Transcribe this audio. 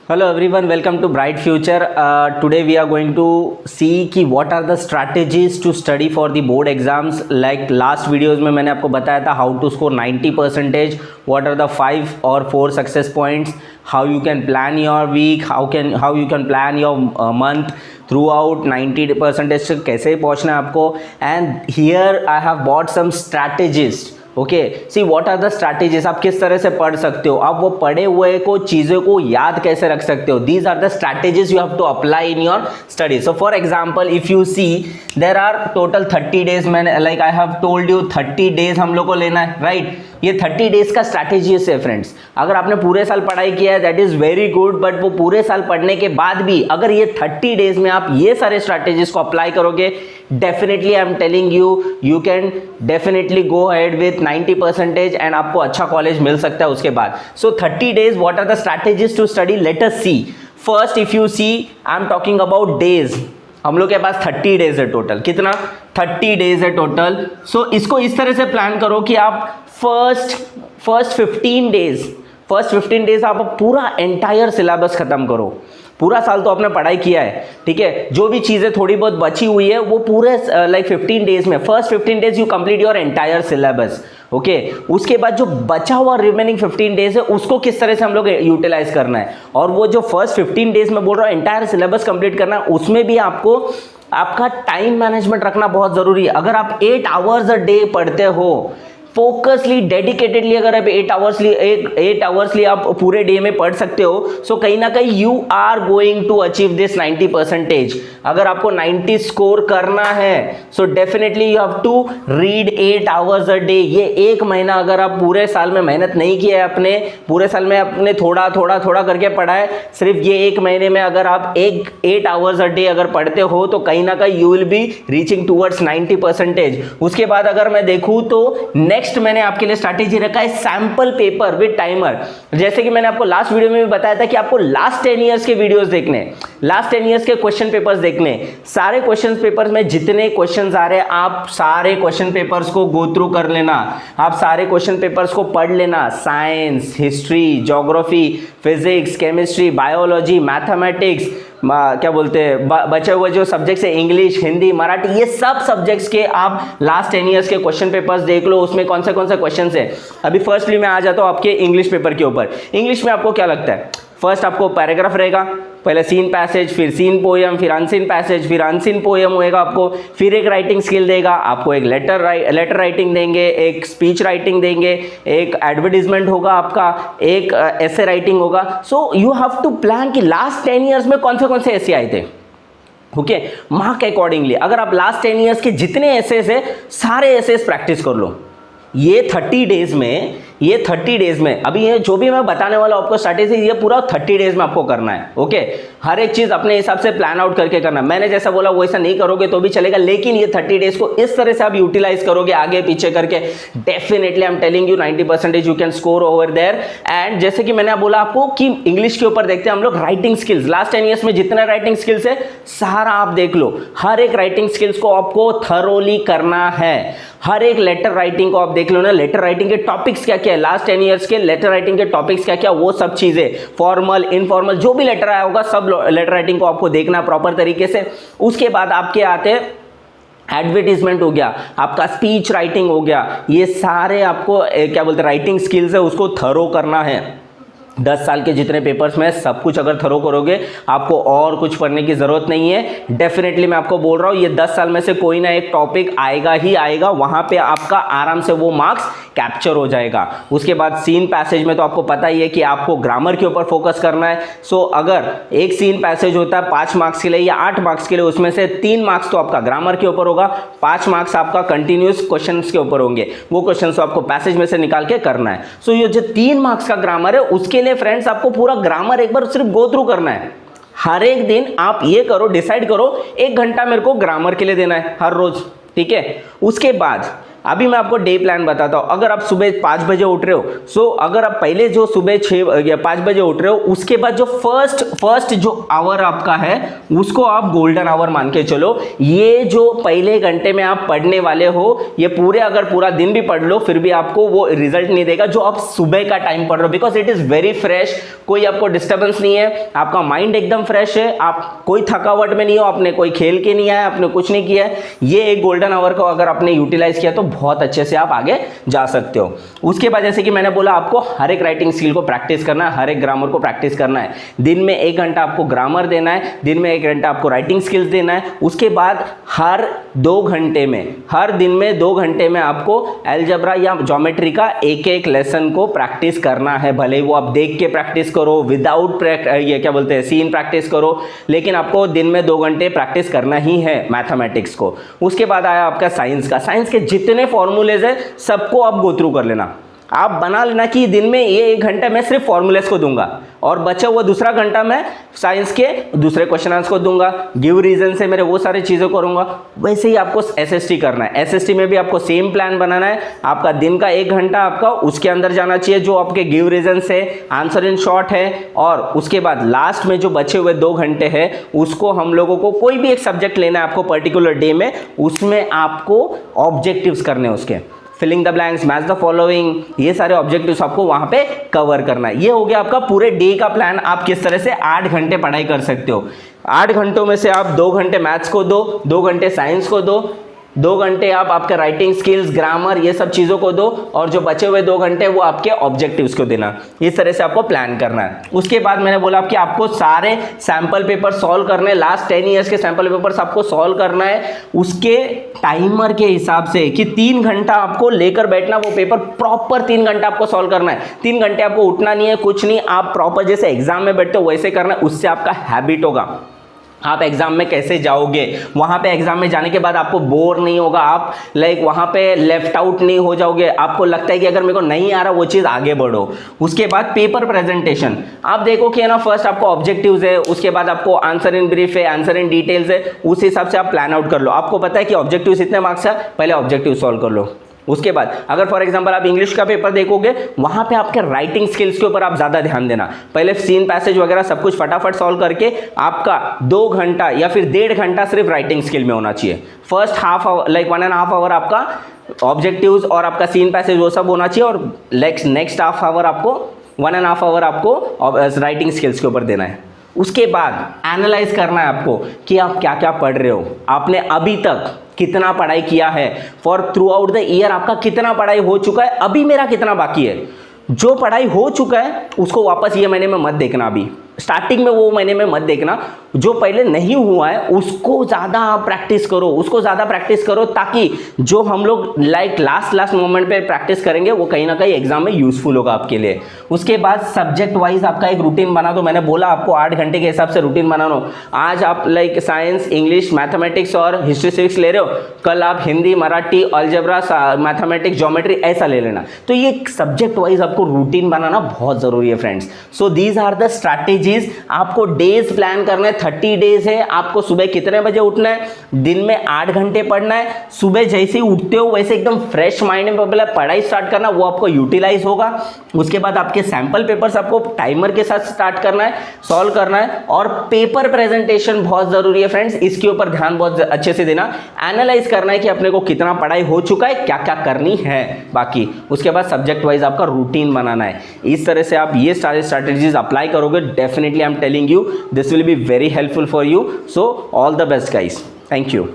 Hello everyone, welcome to Bright Future. Today we are going to see कि what are the strategies to study for the board exams. Like last videos में मैंने आपको बताया था how to score 90%, what are the 5 or 4 success points, how you can plan your week, how you can plan your month throughout 90% कैसे पहुँचना है आपको. And here I have bought some strategies. Okay see what are the strategies. आप किस तरह से पढ़ सकते हो, आप वो पढ़े हुए को चीज़ों को याद कैसे रख सकते हो. These are the strategies you have to apply in your study. So for example if you see there are total 30 days. मैंने like I have told you 30 days हम लोग को लेना है, राइट. ये 30 डेज का स्ट्रैटेजी है फ्रेंड्स. अगर आपने पूरे साल पढ़ाई किया है that is very good, but वो पूरे साल पढ़ने के बाद भी अगर ये 30 डेज में आप ये सारे स्ट्रैटेजीज को अप्लाई करोगे, definitely I am telling you can definitely go ahead with 90% and आपको अच्छा कॉलेज मिल सकता है उसके बाद. So 30 days what are the strategies to study, let us see. First if you see I am talking about days. हम लोग के पास 30 डेज है टोटल. कितना? 30 डेज है टोटल. सो इसको इस तरह से प्लान करो कि आप फर्स्ट 15 डेज आप पूरा एंटायर सिलेबस खत्म करो. पूरा साल तो आपने पढ़ाई किया है, ठीक है. जो भी चीज़ें थोड़ी बहुत बची हुई है वो पूरे लाइक 15 डेज में, first 15 days you complete your entire syllabus. Okay, उसके बाद जो बचा हुआ रिमेनिंग 15 डेज है उसको किस तरह से हम लोग यूटिलाइज करना है. और वो जो फर्स्ट 15 डेज में बोल रहा हूँ एंटायर सिलेबस कंप्लीट करना है, उसमें भी आपको आपका टाइम मैनेजमेंट रखना बहुत ज़रूरी है. अगर आप 8 आवर्स अ डे पढ़ते हो फोकसली, डेडिकेटेडली, अगर आप 8 आवर्सली आप पूरे डे में पढ़ सकते हो, सो कहीं ना कहीं you are going to achieve this 90%. अगर आपको 90 स्कोर करना है so definitely you have to read 8 hours a day. ये एक महीना अगर आप पूरे साल में मेहनत नहीं किया है, अपने पूरे साल में अपने थोड़ा करके पढ़ा है, सिर्फ ये एक महीने में अगर आप 8 आवर्स अ डे अगर पढ़ते हो तो कहीं ना कहीं you will be reaching towards 90%. उसके बाद अगर मैं देखूँ तो नेक्स्ट मैंने आपके लिए स्ट्रैटेजी रखा है सैंपल पेपर विद टाइमर. जैसे कि मैंने आपको लास्ट वीडियो में भी बताया था कि आपको लास्ट 10 इयर्स के वीडियोस देखने, लास्ट 10 इयर्स के क्वेश्चन पेपर्स देखने. सारे क्वेश्चन पेपर्स में जितने क्वेश्चंस आ रहे हैं आप सारे क्वेश्चन पेपर्स को गो थ्रू कर लेना. आप सारे क्वेश्चन पेपर्स को पढ़ लेना. Science, history, geography, physics, chemistry, biology, mathematics, क्या बोलते हैं बचे हुए जो सब्जेक्ट्स है, इंग्लिश, हिंदी, मराठी, ये सब सब्जेक्ट्स के आप लास्ट 10 इयर्स के क्वेश्चन पेपर्स देख लो. उसमें कौन से क्वेश्चंस है. अभी फर्स्टली मैं आ जाता हूँ आपके इंग्लिश पेपर के ऊपर. इंग्लिश में आपको क्या लगता है? फर्स्ट आपको पैराग्राफ रहेगा, पहले सीन पैसेज, फिर सीन पोएम, फिर अनसीन पैसेज, फिर अनसीन पोएम होएगा आपको, फिर एक राइटिंग स्किल देगा आपको, एक लेटर राइटिंग देंगे, एक स्पीच राइटिंग देंगे, एक एडवर्टीजमेंट होगा आपका, एक ऐसे राइटिंग होगा. So you have to plan कि लास्ट 10 ईयर्स में कौन से ऐसे आए थे. Okay, mark accordingly. अगर आप लास्ट 10 ईयर्स के जितने एसेस है सारे एसेस प्रैक्टिस कर लो. ये 30 डेज में अभी ये जो भी मैं बताने वाला हूं आपको स्ट्रैटेजी, ये पूरा 30 डेज में आपको करना है. ओके, हर एक चीज अपने हिसाब से प्लान आउट करके करना. मैंने जैसा बोला वैसा नहीं करोगे तो भी चलेगा, लेकिन ये 30 डेज को इस तरह से आप यूटिलाइज करोगे आगे पीछे करके, definitely I am telling you 90% you can score over there. And जैसे कि मैंने बोला आपको कि इंग्लिश के ऊपर देखते हैं हम लोग राइटिंग स्किल्स. लास्ट 10 ईयर्स में जितना राइटिंग स्किल्स है सारा आप देख लो. हर एक राइटिंग स्किल्स को आपको थरोली करना है. हर एक लेटर राइटिंग को आप देख लो ना, लेटर राइटिंग के टॉपिक्स क्या क्या है, लास्ट 10 इयर्स के लेटर राइटिंग के टॉपिक्स क्या क्या, वो सब चीजें, फॉर्मल, इनफॉर्मल, जो भी लेटर आया होगा सब लेटर राइटिंग को आपको देखना प्रॉपर तरीके से. उसके बाद आपके आते हैं एडवर्टीजमेंट हो गया, आपका स्पीच राइटिंग हो गया. ये सारे आपको क्या बोलते हैं राइटिंग स्किल्स है, उसको थरो करना है. 10 साल के जितने पेपर्स में सब कुछ अगर थरो करोगे आपको और कुछ पढ़ने की जरूरत नहीं है. डेफिनेटली मैं आपको बोल रहा हूँ ये 10 साल में से कोई ना एक टॉपिक आएगा ही आएगा, वहां पे आपका आराम से वो मार्क्स कैप्चर हो जाएगा. उसके बाद सीन पैसेज में तो आपको पता ही है कि आपको ग्रामर के ऊपर फोकस करना है. सो अगर एक सीन पैसेज होता है 5 मार्क्स के लिए या 8 मार्क्स के लिए, उसमें से 3 मार्क्स तो आपका ग्रामर के ऊपर होगा, 5 मार्क्स आपका कंटिन्यूस क्वेश्चन के ऊपर होंगे. वो क्वेश्चन तो आपको पैसेज में से निकाल के करना है. सो ये जो 3 मार्क्स का ग्रामर है उसके फ्रेंड्स आपको पूरा ग्रामर एक बार सिर्फ गो थ्रू करना है. हर एक दिन आप ये करो, डिसाइड करो 1 घंटा मेरे को ग्रामर के लिए देना है हर रोज, ठीक है. उसके बाद अभी मैं आपको डे प्लान बताता हूँ। अगर आप सुबह 5 बजे उठ रहे हो, सो अगर आप पहले जो सुबह 6 या 5 बजे उठ रहे हो, उसके बाद जो फर्स्ट जो आवर आपका है उसको आप गोल्डन आवर मान के चलो। ये जो पहले घंटे में आप पढ़ने वाले हो, ये पूरे अगर पूरा दिन भी पढ़ लो फिर भी आपको वो रिजल्ट नहीं देगा जो आप सुबह का टाइम पढ़ रहे हो, because it is very fresh, कोई आपको डिस्टर्बेंस नहीं है, आपका माइंड एकदम फ्रेश है, आप कोई थकावट में नहीं हो, आपने कोई खेल के नहीं आया, आपने कुछ नहीं किया है। ये एक गोल्डन आवर को अगर आपने यूटिलाइज किया तो बहुत अच्छे से आप आगे जा सकते हो। उसके बाद जैसे कि मैंने बोला, आपको हर एक राइटिंग स्किल को प्रैक्टिस करना है, हर एक ग्रामर को प्रैक्टिस करना है। दिन में 1 घंटा आपको ग्रामर देना है, दिन में 1 घंटा आपको राइटिंग स्किल्स देना है। उसके बाद हर दिन में 2 घंटे में आपको अलजेब्रा या ज्योमेट्री का एक लेसन को प्रैक्टिस करना है। भले वो आप देख के प्रैक्टिस करो, विदाउट ये क्या बोलते हैं सीन प्रैक्टिस करो, लेकिन आपको दिन में 2 घंटे प्रैक्टिस करना ही है मैथमेटिक्स को। उसके बाद आया आपका साइंस का। साइंस के जितने फॉर्मूलेज है सबको आप गो थ्रू कर लेना। आप बना लेना कि दिन में ये 1 घंटा मैं सिर्फ फॉर्मूलेस को दूंगा और बचा हुआ दूसरा घंटा मैं साइंस के दूसरे क्वेश्चन आंसर को दूंगा, गिव रीजन से मेरे वो सारी चीज़ें करूंगा। वैसे ही आपको एसएसटी करना है। एसएसटी में भी आपको सेम प्लान बनाना है। आपका दिन का 1 घंटा आपका उसके अंदर जाना चाहिए जो आपके गिव रीजन से आंसर इन शॉर्ट है, और उसके बाद लास्ट में जो बचे हुए 2 घंटे है उसको हम लोगों को कोई भी एक सब्जेक्ट लेना है आपको पर्टिकुलर डे में, उसमें आपको ऑब्जेक्टिव्स करने हैं उसके, filling the blanks, match the following, ये सारे ऑब्जेक्टिव्स आपको वहां पे कवर करना है। ये हो गया आपका पूरे डे का प्लान। आप किस तरह से 8 घंटे पढ़ाई कर सकते हो। 8 घंटों में से आप 2 घंटे मैथ्स को दो, 2 घंटे साइंस को दो, 2 घंटे आप आपके राइटिंग स्किल्स, ग्रामर, ये सब चीज़ों को दो, और जो बचे हुए 2 घंटे वो आपके ऑब्जेक्टिव्स को देना। इस तरह से आपको प्लान करना है। उसके बाद मैंने बोला कि आपको सारे सैंपल पेपर सॉल्व करने, लास्ट 10 ईयर्स के सैंपल पेपर्स आपको सॉल्व करना है उसके टाइमर के हिसाब से कि 3 घंटा आपको लेकर बैठना, वो पेपर प्रॉपर 3 घंटा आपको सॉल्व करना है। 3 घंटे आपको उठना नहीं है, कुछ नहीं, आप प्रॉपर जैसे एग्जाम में बैठते हो वैसे करना है। उससे आपका हैबिट होगा। आप एग्जाम में कैसे जाओगे, वहां पे एग्जाम में जाने के बाद आपको बोर नहीं होगा, आप वहां पे लेफ्ट आउट नहीं हो जाओगे। आपको लगता है कि अगर मेरे को नहीं आ रहा वो चीज़, आगे बढ़ो। उसके बाद पेपर प्रेजेंटेशन, आप देखो कि है ना, फर्स्ट आपको ऑब्जेक्टिव्स है, उसके बाद आपको आंसर इन ब्रीफ है, आंसर इन डिटेल्स है, उस हिसाब से आप प्लान आउट कर लो। आपको पता है कि ऑब्जेक्टिव्स इतने मार्क्स है, पहले ऑब्जेक्टिव सॉल्व कर लो। उसके बाद अगर फॉर एग्जांपल आप इंग्लिश का पेपर देखोगे, वहां पे आपके राइटिंग स्किल्स के ऊपर आप ज्यादा ध्यान देना। पहले सीन पैसेज वगैरह सब कुछ फटाफट सॉल्व करके आपका 2 घंटा या फिर 1.5 घंटा सिर्फ राइटिंग स्किल में होना चाहिए। फर्स्ट हाफ आवर 1.5 आवर आपका ऑब्जेक्टिव्स और आपका सीन पैसेज वो सब होना चाहिए, और नेक्स्ट हाफ आवर आपको 1.5 आवर आपको राइटिंग स्किल्स के ऊपर देना है। उसके बाद एनालाइज करना है आपको कि आप क्या क्या पढ़ रहे हो, आपने अभी तक कितना पढ़ाई किया है, for through out the year आपका कितना पढ़ाई हो चुका है, अभी मेरा कितना बाकी है। जो पढ़ाई हो चुका है उसको वापस ये महीने में मत देखना, अभी स्टार्टिंग में वो महीने में मत देखना। जो पहले नहीं हुआ है उसको ज़्यादा प्रैक्टिस करो, ताकि जो हम लोग लास्ट मोमेंट पे प्रैक्टिस करेंगे वो कहीं ना कहीं एग्जाम में यूजफुल होगा आपके लिए। उसके बाद सब्जेक्ट वाइज आपका एक रूटीन बना दो। मैंने बोला आपको 8 घंटे के हिसाब से रूटीन बनाना। आज आप साइंस, इंग्लिश, मैथमेटिक्स और हिस्ट्री सिविक्स ले रहे हो, कल आप Hindi, Marathi, algebra, mathematics, geometry ऐसा ले लेना। तो ये सब्जेक्ट वाइज आपको रूटीन बनाना बहुत जरूरी है friends. So these are the strategies. आपको डेज प्लान करना है, 30 डेज है। आपको सुबह कितने बजे उठना है, दिन में 8 घंटे पढ़ना है। सुबह जैसे ही उठते हो वैसे एकदम फ्रेश माइंड में पहले पढ़ाई स्टार्ट करना, वो आपको यूटिलाइज होगा। उसके बाद आपके सैंपल पेपर्स आपको टाइमर के साथ स्टार्ट करना है, सॉल्व करना है। और पेपर प्रेजेंटेशन बहुत जरूरी है फ्रेंड्स, इसके ऊपर ध्यान बहुत अच्छे से देना। एनालाइज करना है कि अपने को कितना पढ़ाई हो चुका है, क्या क्या करनी है बाकी। उसके बाद सब्जेक्ट वाइज आपका रूटीन बनाना है। इस तरह से आप ये सारे स्ट्रैटेजीज अप्लाई करोगे, definitely I am telling you this will be very helpful for you. So all the best guys, thank you.